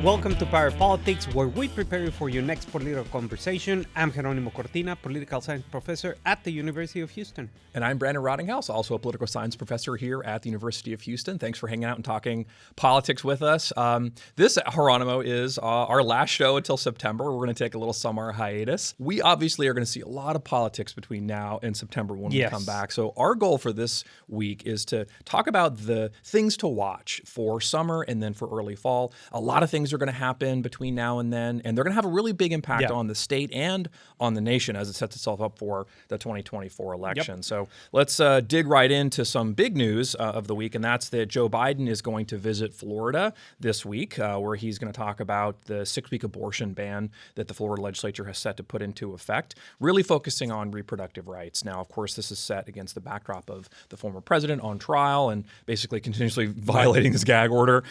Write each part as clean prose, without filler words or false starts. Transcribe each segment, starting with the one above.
Welcome to Power Politics, where we prepare you for your next political conversation. I'm Jeronimo Cortina, political science professor at the University of Houston. And I'm Brandon Rottinghaus, also a political science professor here at the University of Houston. Thanks for hanging out and talking politics with us. This, Jeronimo, is our last show until September. We're going to take a little summer hiatus. We obviously are going to see a lot of politics between now and September when we come back. So our goal for this week is to talk about the things to watch for summer and then for early fall. A lot of things are going to happen between now and then, and they're going to have a really big impact on the state and on the nation as it sets itself up for the 2024 election. So let's dig right into some big news of the week, and that's that Joe Biden is going to visit Florida this week, where he's going to talk about the 6-week abortion ban that the Florida legislature has set to put into effect, really focusing on reproductive rights. Now, of course, this is set against the backdrop of the former president on trial and basically continuously violating his gag order,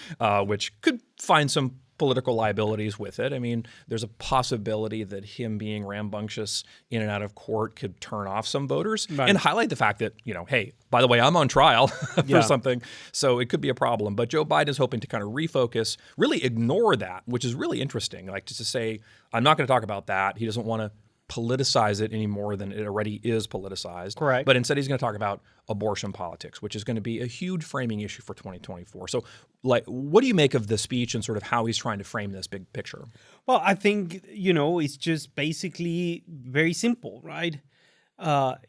which could find some political liabilities with it. I mean, there's a possibility that him being rambunctious in and out of court could turn off some voters and highlight the fact that, you know, hey, by the way, I'm on trial for something. So it could be a problem. But Joe Biden is hoping to kind of refocus, really ignore that, which is really interesting. Like just to say, I'm not going to talk about that. He doesn't want to politicize it any more than it already is politicized. Correct. But instead he's going to talk about abortion politics, which is going to be a huge framing issue for 2024. So like, what do you make of the speech and sort of how he's trying to frame this big picture? Well, I think, you know, it's just basically very simple, right?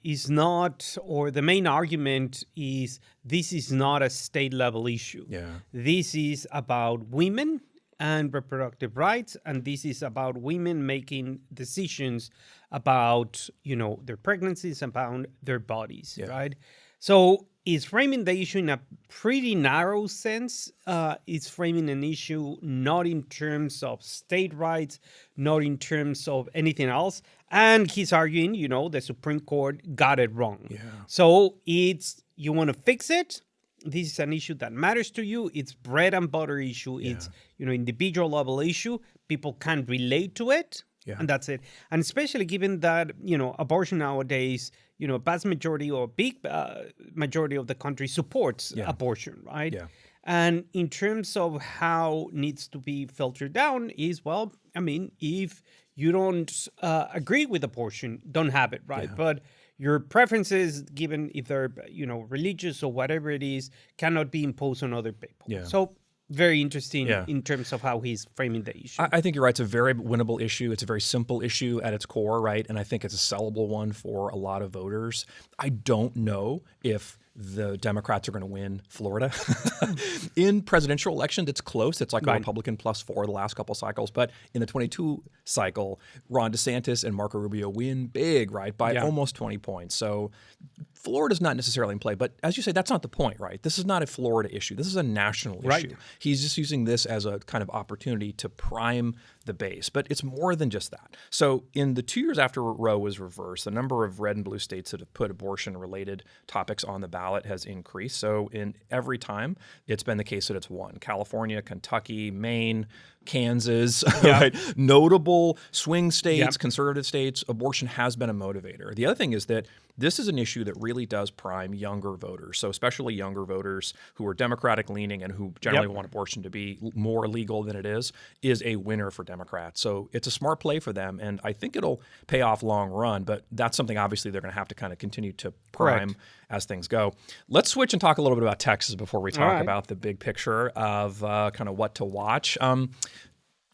It's not, or the main argument is this is not a state level issue. Yeah. This is about women and reproductive rights, and this is about women making decisions about, you know, their pregnancies, about their bodies, right? So it's framing the issue in a pretty narrow sense. It's framing an issue not in terms of state rights, not in terms of anything else. And he's arguing, you know, the Supreme Court got it wrong. Yeah. So it's, you want to fix it. This is an issue that matters to you. It's bread and butter issue. Yeah. It's, you know, individual level issue. People can relate to it. Yeah. And that's it. And especially given that, you know, abortion nowadays, you know, vast majority or big majority of the country supports abortion, right? Yeah. And in terms of how needs to be filtered down is, well, I mean, if you don't agree with abortion, don't have it, right? Yeah. But your preferences, given if they're, you know, religious or whatever it is, cannot be imposed on other people. Yeah. So very interesting in terms of how he's framing the issue. I think you're right. It's a very winnable issue. It's a very simple issue at its core, right? And I think it's a sellable one for a lot of voters. I don't know if the Democrats are going to win Florida. In presidential elections, it's close. It's like a Republican +4 the last couple cycles. But in the 22 cycle, Ron DeSantis and Marco Rubio win big, right, by almost 20 points. So Florida's not necessarily in play. But as you say, that's not the point, right? This is not a Florida issue. This is a national issue. He's just using this as a kind of opportunity to prime the base. But it's more than just that. So in the 2 years after Roe was reversed, the number of red and blue states that have put abortion-related topics on the ballot has increased. So in every time, it's been the case that it's won. California, Kentucky, Maine, Kansas, right? Notable swing states, conservative states, abortion has been a motivator. The other thing is that this is an issue that really does prime younger voters. So especially younger voters who are Democratic leaning and who generally want abortion to be more legal than it is a winner for Democrats. So it's a smart play for them. And I think it'll pay off long run, but that's something obviously they're going to have to kind of continue to prime as things go. Let's switch and talk a little bit about Texas before we talk about the big picture of kind of what to watch.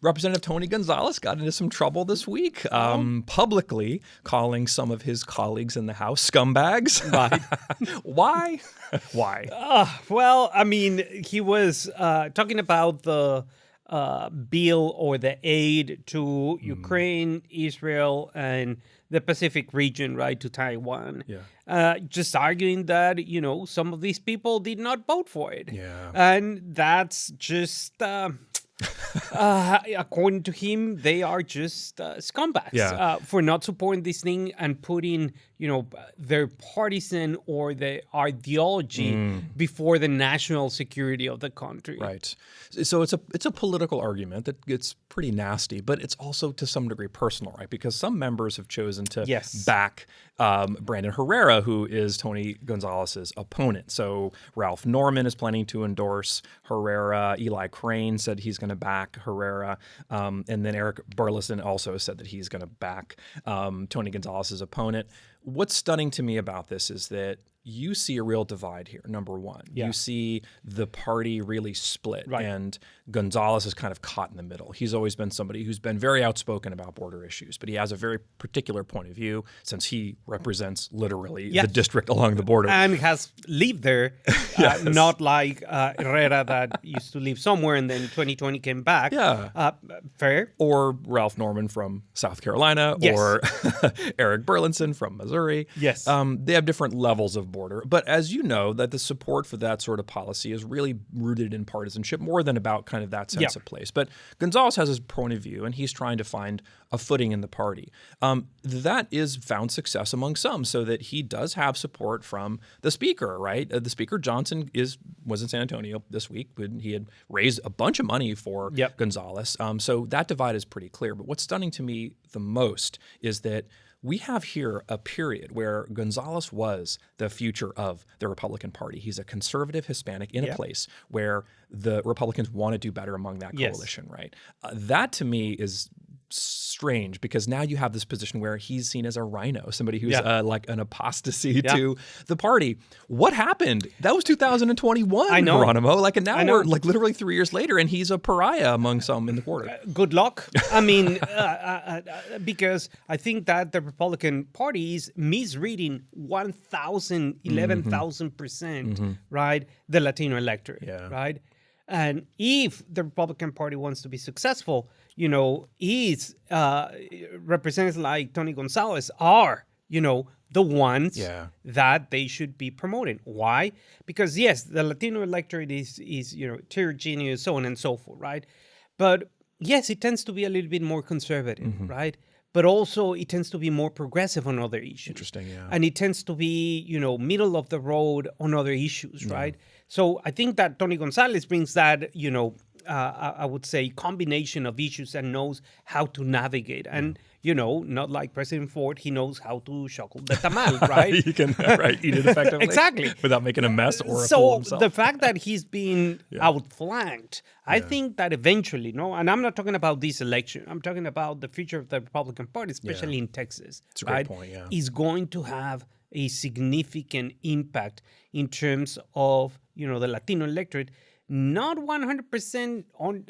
Representative Tony Gonzales got into some trouble this week, publicly calling some of his colleagues in the House scumbags. Right. Why? Why? Well, I mean, he was talking about the bill or the aid to Ukraine, Israel, and the Pacific region, right, to Taiwan. Yeah. Just arguing that, you know, some of these people did not vote for it. Yeah. And that's just... According to him, they are just scumbags for not supporting this thing and putting, their partisan or the ideology before the national security of the country. Right. So it's a political argument that gets pretty nasty, but it's also to some degree personal, right? Because some members have chosen to back Brandon Herrera, who is Tony Gonzales' opponent. So Ralph Norman is planning to endorse Herrera. Eli Crane said he's going to back Herrera. And then Eric Burleson also said that he's going to back Tony Gonzales' opponent. What's stunning to me about this is that you see a real divide here, number one. Yeah. You see the party really split, Right. and Gonzales is kind of caught in the middle. He's always been somebody who's been very outspoken about border issues, but he has a very particular point of view since he represents literally the district along the border. And has lived there, not like Herrera that used to live somewhere and then 2020 came back. Yeah. Fair. Or Ralph Norman from South Carolina, or Eric Burleson from Missouri. Yes. They have different levels of border. But as you know, that the support for that sort of policy is really rooted in partisanship more than about kind of that sense of place. But Gonzales has his point of view, and he's trying to find a footing in the party. That is found success among some, so that he does have support from the speaker, right? The Speaker Johnson was in San Antonio this week. He had raised a bunch of money for Gonzales. So that divide is pretty clear. But what's stunning to me the most is that we have here a period where Gonzales was the future of the Republican Party. He's a conservative Hispanic in a place where the Republicans want to do better among that coalition, right? That to me is strange, because now you have this position where he's seen as a rhino, somebody who's like an apostasy to the party. What happened? That was 2021, I know. Jeronimo. And now we're like literally 3 years later, and he's a pariah among some in the quarter. Good luck. I mean, because I think that the Republican Party is misreading 1,000, 11,000%, right? The Latino electorate, right? And if the Republican Party wants to be successful, is representatives like Tony Gonzales are, the ones that they should be promoting. Why? Because yes, the Latino electorate is heterogeneous, so on and so forth, right? But yes, it tends to be a little bit more conservative, right? But also it tends to be more progressive on other issues. Interesting, yeah. And it tends to be, middle of the road on other issues, right? So I think that Tony Gonzales brings that, I would say, combination of issues and knows how to navigate. And, not like President Ford, he knows how to shuckle the tamal, right? You can eat it effectively. Exactly. Without making a mess or a fool himself. So the fact that he's being outflanked, I think that eventually, and I'm not talking about this election, I'm talking about the future of the Republican Party, especially in Texas, It's a great point, is going to have a significant impact in terms of, the Latino electorate, not 100% on,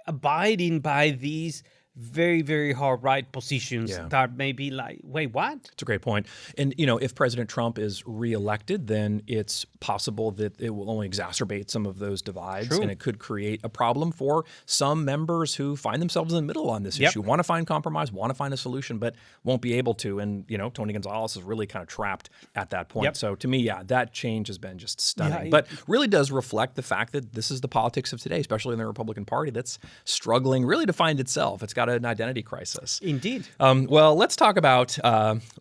abiding by these very, very hard right positions that may be like, wait, what? It's a great point. And, if President Trump is reelected, then it's possible that it will only exacerbate some of those divides. And it could create a problem for some members who find themselves in the middle on this issue, want to find compromise, want to find a solution, but won't be able to. And, Tony Gonzales is really kind of trapped at that point. So to me, that change has been just stunning. But really does reflect the fact that this is the politics of today, especially in the Republican Party, that's struggling really to find itself. It's got an identity crisis. Indeed. Well, let's talk about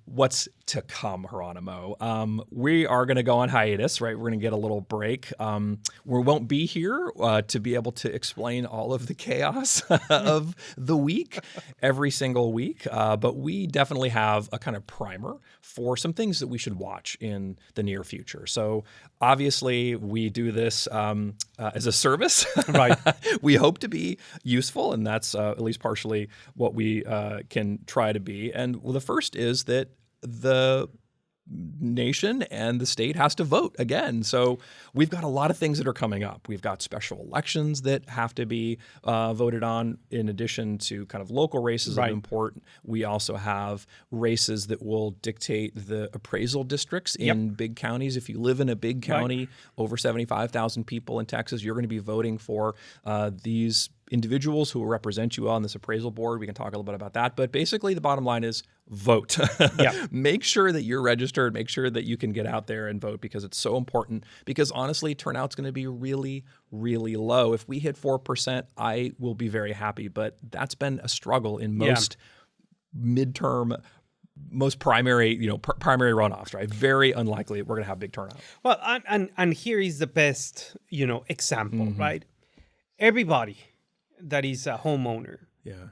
what's to come, Jeronimo. We are going to go on hiatus, right? We're going to get a little break. We won't be here to be able to explain all of the chaos of the week every single week, but we definitely have a kind of primer for some things that we should watch in the near future. So obviously, we do this as a service. Right. We hope to be useful, and that's at least partially what we can try to be. And the first is that the nation and the state has to vote again. So we've got a lot of things that are coming up. We've got special elections that have to be voted on in addition to kind of local races of import. We also have races that will dictate the appraisal districts in big counties. If you live in a big county, over 75,000 people in Texas, you're going to be voting for these individuals who will represent you on this appraisal board. We can talk a little bit about that. But basically, the bottom line is vote. Yeah. Make sure that you're registered. Make sure that you can get out there and vote, because it's so important. Because honestly, turnout's going to be really, really low. If we hit 4%, I will be very happy. But that's been a struggle in most midterm, most primary, primary runoffs, right? Very unlikely we're going to have big turnout. Well, and here is the best, example, right? Everybody that is a homeowner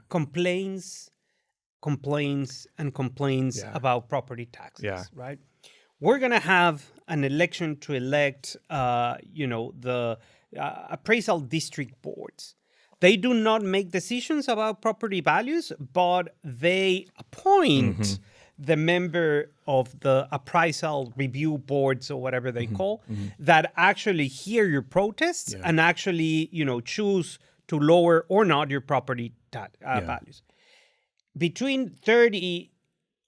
complains about property taxes, right? We're going to have an election to elect, the appraisal district boards. They do not make decisions about property values, but they appoint the member of the appraisal review boards, or whatever they call, that actually hear your protests and actually, choose to lower or not your property values. Between 30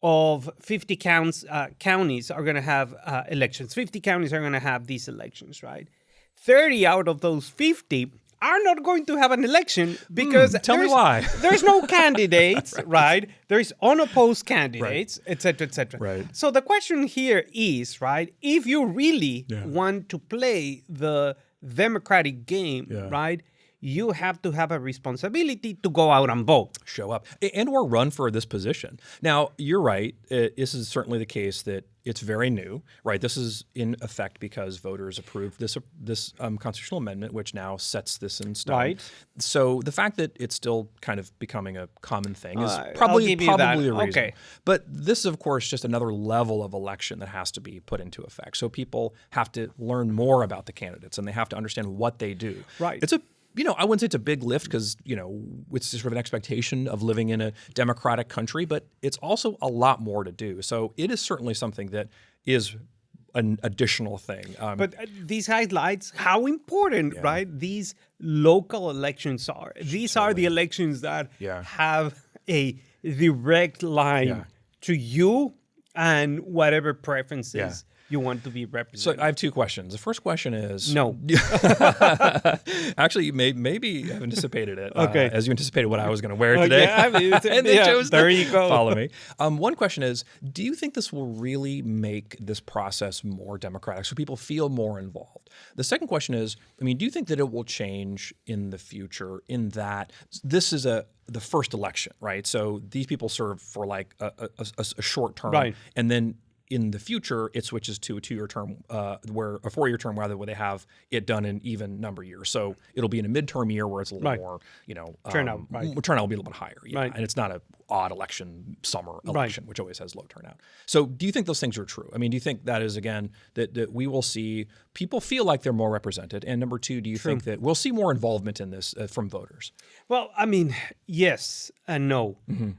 of 50 counties are going to have elections. 50 counties are going to have these elections, right? 30 out of those 50 are not going to have an election because tell me why. There's no candidates, right? There's unopposed candidates, et cetera, et cetera. Right. So the question here is, right, if you really want to play the democratic game, right, you have to have a responsibility to go out and vote. Show up and or run for this position. Now, you're right. This is certainly the case that it's very new, right? This is in effect because voters approved this constitutional amendment, which now sets this in stone. Right. So the fact that it's still kind of becoming a common thing is probably the reason. Okay. But this is, of course, just another level of election that has to be put into effect. So people have to learn more about the candidates, and they have to understand what they do. Right. It's I wouldn't say it's a big lift because, it's sort of an expectation of living in a democratic country, but it's also a lot more to do. So it is certainly something that is an additional thing. But these highlights how important, right, these local elections are. These are the elections that have a direct line to you and whatever preferences you want to be represented. So I have two questions. The first question is... No. Actually, you maybe have anticipated it. Okay. As you anticipated what I was going to wear today. Yeah, I mean, and they chose there to you go. follow me. One question is, do you think this will really make this process more democratic so people feel more involved? The second question is, do you think that it will change in the future in that this is the first election, right? So these people serve for like a short term. Right. And then in the future, it switches to a 2-year term, where a 4-year term, rather, where they have it done in even number years. So it'll be in a midterm year where it's a little more, turnout. Turnout will be a little bit higher, and it's not an odd election, summer election, which always has low turnout. So do you think those things are true? Do you think that is, again, that we will see people feel like they're more represented? And number two, do you think that we'll see more involvement in this from voters? Well, yes and no.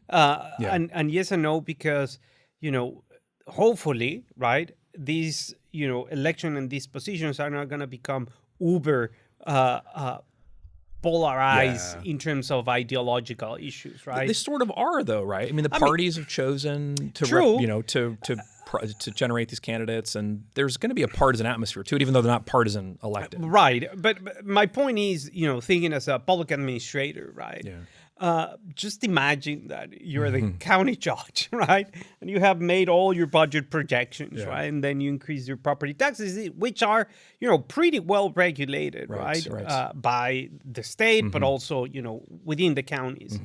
And yes and no because, hopefully, right, these, election and these positions are not going to become uber polarized in terms of ideological issues, right? They sort of are, though, right? The parties have chosen to, to generate these candidates, and there's going to be a partisan atmosphere to it, even though they're not partisan elected. Right. But my point is, thinking as a public administrator, right? Yeah. Just imagine that you're the county judge, right? And you have made all your budget projections, right? And then you increase your property taxes, which are, pretty well regulated, right? By the state, but also, within the counties.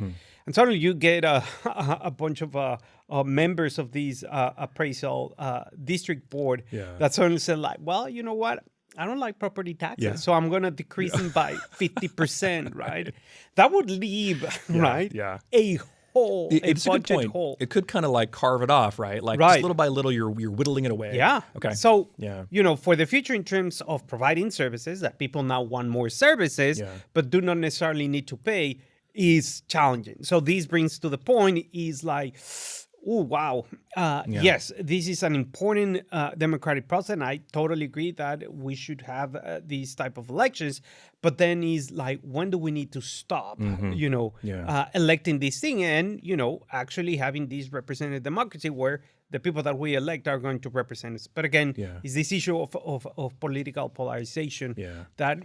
And suddenly you get a bunch of members of these appraisal district board that suddenly said, like, well, you know what? I don't like property taxes, so I'm going to decrease them by 50%, right? That would leave, right, a hole, it's a budget budget hole. It could kind of like carve it off, right? Like just little by little, you're whittling it away. Yeah. Okay. So, for the future in terms of providing services, that people now want more services, but do not necessarily need to pay, is challenging. So this brings to the point is like, oh, wow. Yes, this is an important democratic process. And I totally agree that we should have these type of elections. But then is like, when do we need to stop, electing this thing and, actually having this representative democracy where the people that we elect are going to represent us. But again, it's this issue of political polarization that,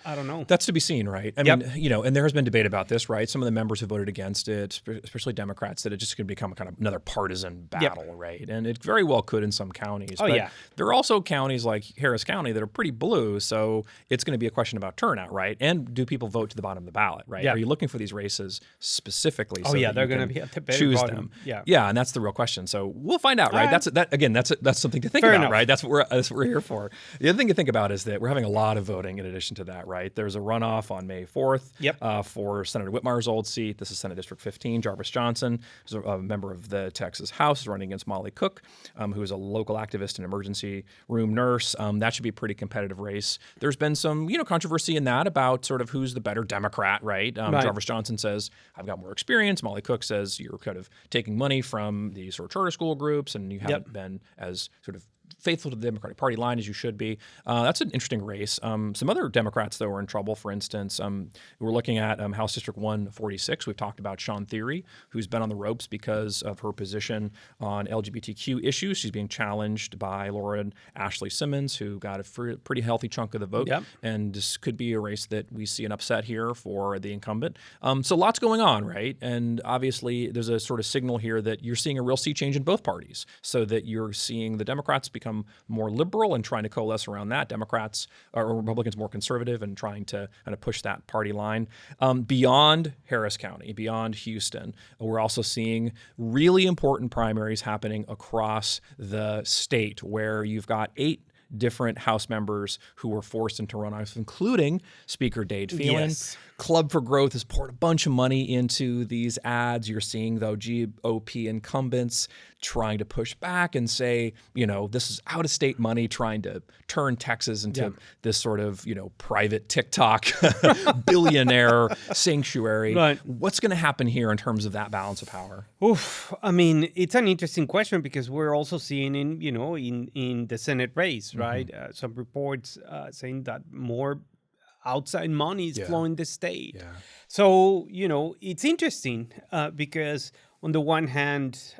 I don't know. That's to be seen, right? I mean, and there has been debate about this, right? Some of the members have voted against it, especially Democrats, that it's just going to become a kind of another partisan battle, right? And it very well could in some counties. But there are also counties like Harris County that are pretty blue, so it's going to be a question about turnout, right? And do people vote to the bottom of the ballot, right? Are you looking for these races specifically? They're going to be at the very choose bottom. them. And that's the real question. So we'll find out, right? That's something to think about, enough. right? That's what we're here for. The other thing to think about is that we're having a lot of voting in addition to that, right? There's a runoff on May 4th for Senator Whitmar's old seat. This is Senate District 15. Jarvis Johnson, who's a member of the Texas House, is running against Molly Cook, who is a local activist and emergency room nurse. That should be a pretty competitive race. There's been some, controversy in that about sort of who's the better Democrat, right? Jarvis Johnson says, I've got more experience. Molly Cook says, you're kind of taking money from the sort of charter school groups and you haven't been as sort of faithful to the Democratic Party line as you should be. That's an interesting race. Some other Democrats, though, are in trouble. For instance, we're looking at House District 146. We've talked about Sean Theory, who's been on the ropes because of her position on LGBTQ issues. She's being challenged by Laura and Ashley Simmons, who got a pretty healthy chunk of the vote. And this could be a race that we see an upset here for the incumbent. So lots going on, right? And obviously, there's a sort of signal here that you're seeing a real sea change in both parties, so that you're seeing the Democrats become more liberal and trying to coalesce around that. Democrats or Republicans more conservative and trying to kind of push that party line. Beyond Harris County, beyond Houston, we're also seeing really important primaries happening across the state, where you've got 8 different House members who were forced into runoffs, including Speaker Dade Phelan. Club for Growth has poured a bunch of money into these ads. You're seeing, though, GOP incumbents trying to push back and say, this is out-of-state money, trying to turn Texas into this sort of, private TikTok billionaire sanctuary. What's going to happen here in terms of that balance of power? I mean, it's an interesting question because we're also seeing in the Senate race, right? Some reports saying that more outside money is flowing the state. So, it's interesting because on the one hand,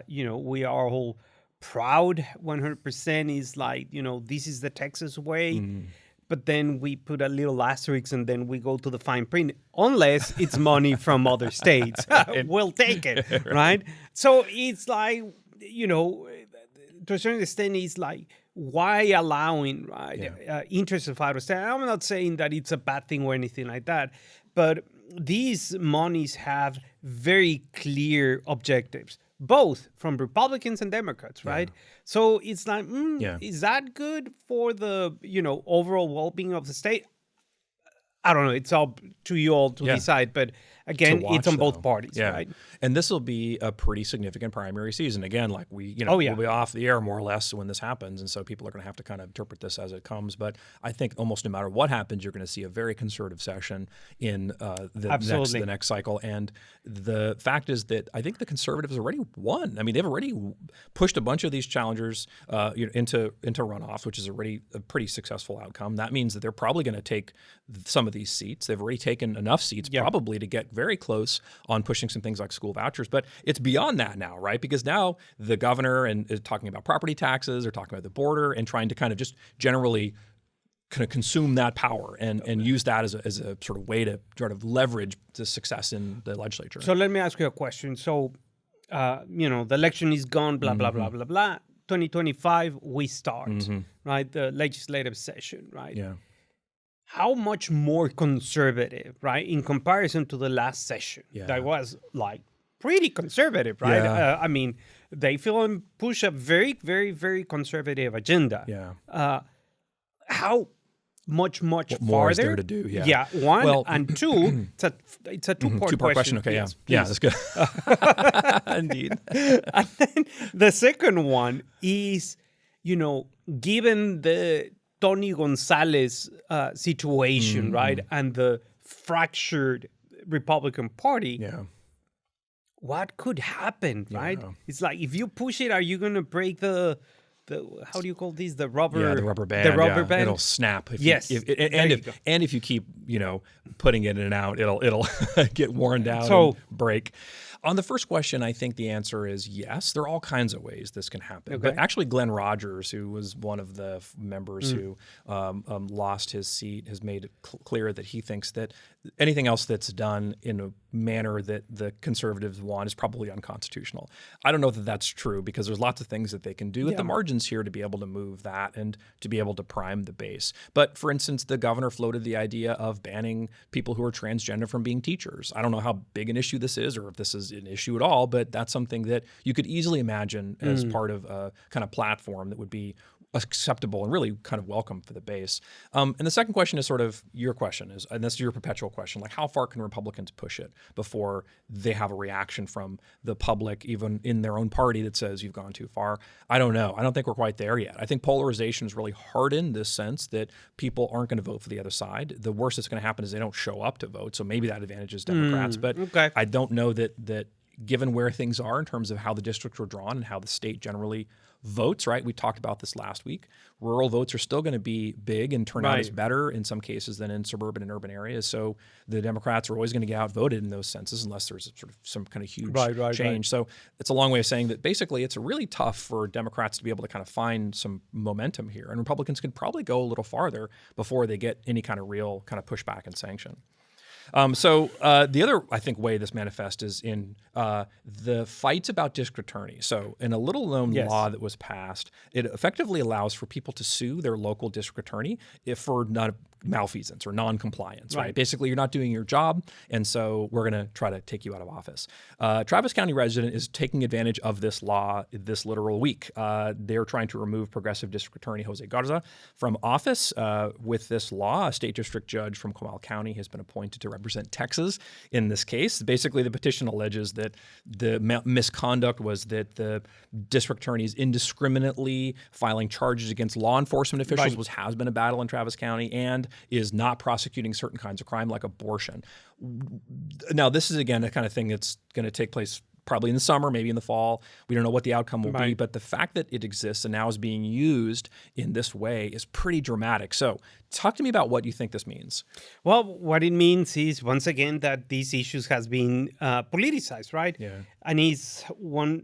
we are all proud 100% is like, this is the Texas way. But then we put a little asterisk and then we go to the fine print, unless it's money from other states. We'll take it, right? So it's like, to a certain extent, it's like, why allowing interests of out of state? I'm not saying that it's a bad thing or anything like that, but these monies have very clear objectives, both from Republicans and Democrats, right? So it's like, is that good for the overall well-being of the state? I don't know. It's up to you all to decide, but again, it's on both parties, right? And this will be a pretty significant primary season. Again, like we'll be off the air more or less when this happens, and so people are going to have to kind of interpret this as it comes. But I think almost no matter what happens, you're going to see a very conservative session in the next cycle. And the fact is that I think the conservatives already won. I mean, they've already pushed a bunch of these challengers into runoff, which is already a pretty successful outcome. That means that they're probably going to take some of these seats. They've already taken enough seats probably to get very close on pushing some things like school vouchers. But it's beyond that now, right? Because now the governor is talking about property taxes, they're talking about the border, and trying to kind of just generally kind of consume that power and use that as a sort of way to sort of leverage the success in the legislature. So let me ask you a question. So, the election is gone, blah, blah, blah, blah, blah. 2025, we start, right? The legislative session, right? How much more conservative, right, in comparison to the last session that was like pretty conservative, right? I mean, they feel and push a very, very, very conservative agenda. How much what farther? More is there to do? One, well, and two. It's a two-part question. Okay, that's good. Indeed. And then the second one is, given the Tony Gonzales situation, right, and the fractured Republican Party, what could happen, right? It's like, if you push it, are you going to break the how do you call these? The rubber. Yeah, the rubber band. The rubber band. It'll snap. If Yes. and if you keep putting it in and out, it'll get worn down and break. On the first question, I think the answer is yes. There are all kinds of ways this can happen. Okay. But actually, Glenn Rogers, who was one of the members who lost his seat, has made it clear that he thinks that anything else that's done in a manner that the conservatives want is probably unconstitutional. I don't know that that's true because there's lots of things that they can do at the margins here to be able to move that and to be able to prime the base. But for instance, the governor floated the idea of banning people who are transgender from being teachers. I don't know how big an issue this is or if this is an issue at all, but that's something that you could easily imagine as part of a kind of platform that would be acceptable and really kind of welcome for the base. And the second question is sort of your question, and that's your perpetual question, like how far can Republicans push it before they have a reaction from the public, even in their own party, that says you've gone too far? I don't know. I don't think we're quite there yet. I think polarization is really hardened in this sense that people aren't going to vote for the other side. The worst that's going to happen is they don't show up to vote. So maybe that advantages Democrats. But I don't know that given where things are in terms of how the districts were drawn and how the state generally votes, right? We talked about this last week. Rural votes are still going to be big and turnout is better in some cases than in suburban and urban areas. So the Democrats are always going to get outvoted in those senses unless there's sort of some kind of huge change. So it's a long way of saying that basically it's really tough for Democrats to be able to kind of find some momentum here. And Republicans could probably go a little farther before they get any kind of real kind of pushback and sanction. So the other, I think, way this manifests is in the fights about district attorneys. So in a little-known law that was passed, it effectively allows for people to sue their local district attorney if for malfeasance or non-compliance, right? Basically, you're not doing your job, and so we're going to try to take you out of office. Travis County resident is taking advantage of this law this literal week. They're trying to remove progressive district attorney Jose Garza from office. With this law, a state district judge from Comal County has been appointed to represent Texas in this case. Basically, the petition alleges that the misconduct was that the district attorneys indiscriminately filing charges against law enforcement officials has been a battle in Travis County, and is not prosecuting certain kinds of crime like abortion. Now, this is, again, a kind of thing that's going to take place probably in the summer, maybe in the fall. We don't know what the outcome will be, but the fact that it exists and now is being used in this way is pretty dramatic. So talk to me about what you think this means. Well, what it means is, once again, that these issues has been politicized, right? Yeah. And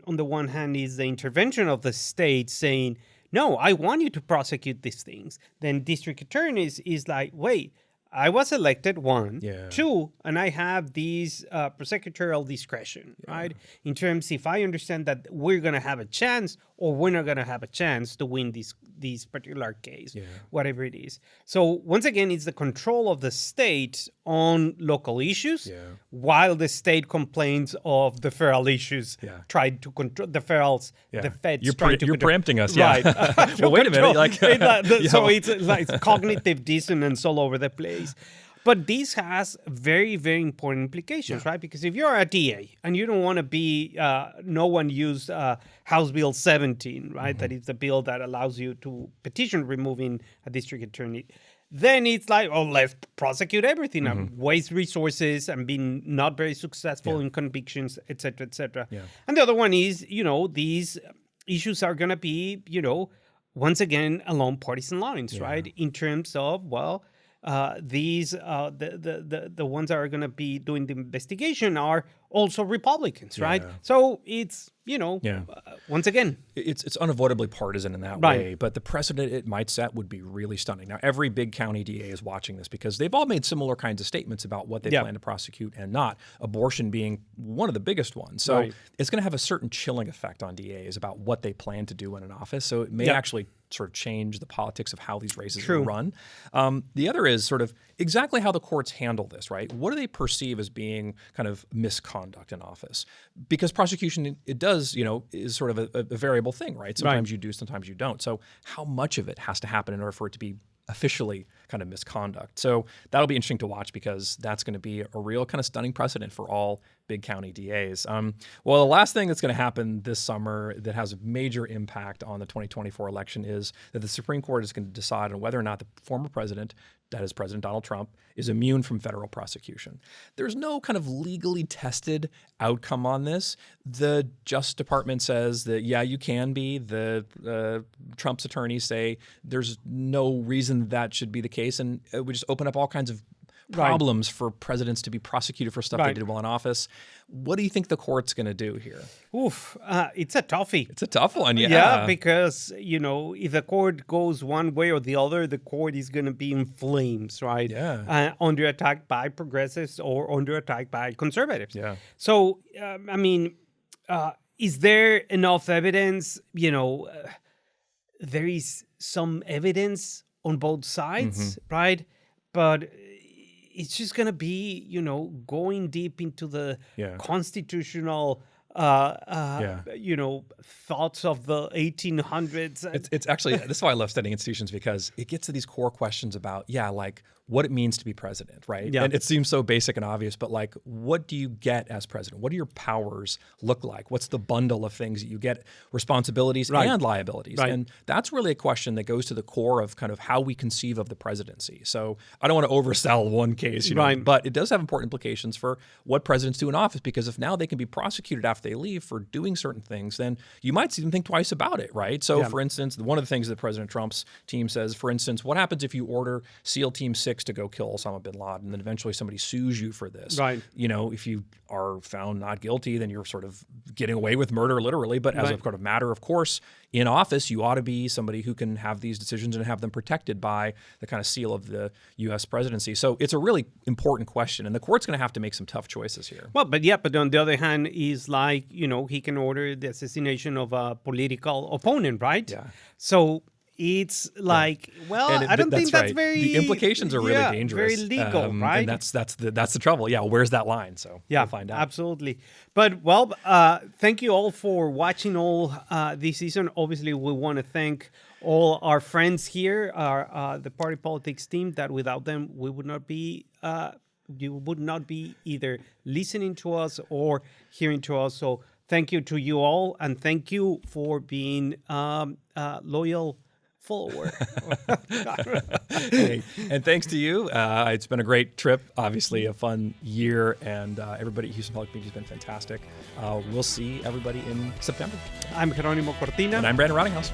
on the one hand is the intervention of the state saying, no, I want you to prosecute these things. Then district attorneys is like, wait, I was elected, one. Two, and I have these prosecutorial discretion, right? In terms, if I understand that we're going to have a chance or we're not going to have a chance to win this particular case, whatever it is. So once again, it's the control of the state on local issues, while the state complains of the federal issues, tried to control the federals, the feds. You're preempting us, right? Well, wait a minute. So it's like cognitive dissonance all over the place. But this has very, very important implications, right? Because if you're a DA and you don't want to be, no one used House Bill 17, right? That is the bill that allows you to petition removing a district attorney. Then it's like, oh, let's prosecute everything and waste resources and being not very successful in convictions, et cetera, et cetera. And the other one is, these issues are going to be, once again, along partisan lines, right? In terms of, these the ones that are going to be doing the investigation are also Republicans, right? So it's once again, it's unavoidably partisan in that way. But the precedent it might set would be really stunning. Now, every big county DA is watching this because they've all made similar kinds of statements about what they plan to prosecute and not. Abortion being one of the biggest ones. So it's going to have a certain chilling effect on DAs about what they plan to do in an office. So it may actually sort of change the politics of how these races are run. The other is sort of exactly how the courts handle this, right? What do they perceive as being kind of misconduct in office? Because prosecution, it does, is sort of a variable thing, right? Sometimes you do, sometimes you don't. So how much of it has to happen in order for it to be officially kind of misconduct? So that'll be interesting to watch because that's going to be a real kind of stunning precedent for all big county DAs. Well, the last thing that's going to happen this summer that has a major impact on the 2024 election is that the Supreme Court is going to decide on whether or not the former president, that is President Donald Trump, is immune from federal prosecution. There's no kind of legally tested outcome on this. The Justice Department says that, yeah, you can be. The Trump's attorneys say there's no reason that should be the case, and it would just open up all kinds of problems for presidents to be prosecuted for stuff they did while in office. What do you think the court's going to do here? Oof, it's a toughie. It's a tough one, yeah. Yeah, because, if the court goes one way or the other, the court is going to be in flames, right? Yeah. Under attack by progressives or under attack by conservatives. Yeah. So, is there enough evidence? There is some evidence on both sides, right? But it's just going to be, going deep into the constitutional, thoughts of the 1800s. It's actually, this is why I love studying institutions, because it gets to these core questions about, like what it means to be president, right? Yeah. And it seems so basic and obvious, but like, what do you get as president? What do your powers look like? What's the bundle of things that you get, responsibilities and liabilities? Right. And that's really a question that goes to the core of kind of how we conceive of the presidency. So I don't want to oversell one case, but it does have important implications for what presidents do in office, because if now they can be prosecuted after they leave for doing certain things, then you might see them think twice about it, right? So for instance, one of the things that President Trump's team says, for instance, what happens if you order SEAL Team 6 to go kill Osama bin Laden, and then eventually somebody sues you for this? Right. If you are found not guilty, then you're sort of getting away with murder, literally. But as a kind of matter of course, in office, you ought to be somebody who can have these decisions and have them protected by the kind of seal of the U.S. presidency. So it's a really important question, and the court's going to have to make some tough choices here. Well, but on the other hand, is like, he can order the assassination of a political opponent, right? Yeah. So it's like, I don't think that's very... The implications are really dangerous. Very legal, right? And that's the trouble. Yeah, where's that line? So we'll find out. Absolutely. But, thank you all for watching all this season. Obviously, we want to thank all our friends here, the Party Politics team, that without them, we would not be... you would not be either listening to us or hearing to us. So thank you to you all, and thank you for being loyal follower. Hey, and thanks to you. It's been a great trip, obviously a fun year, and everybody at Houston Public Media has been fantastic. We'll see everybody in September. I'm Jeronimo Cortina. And I'm Brandon Rottinghaus.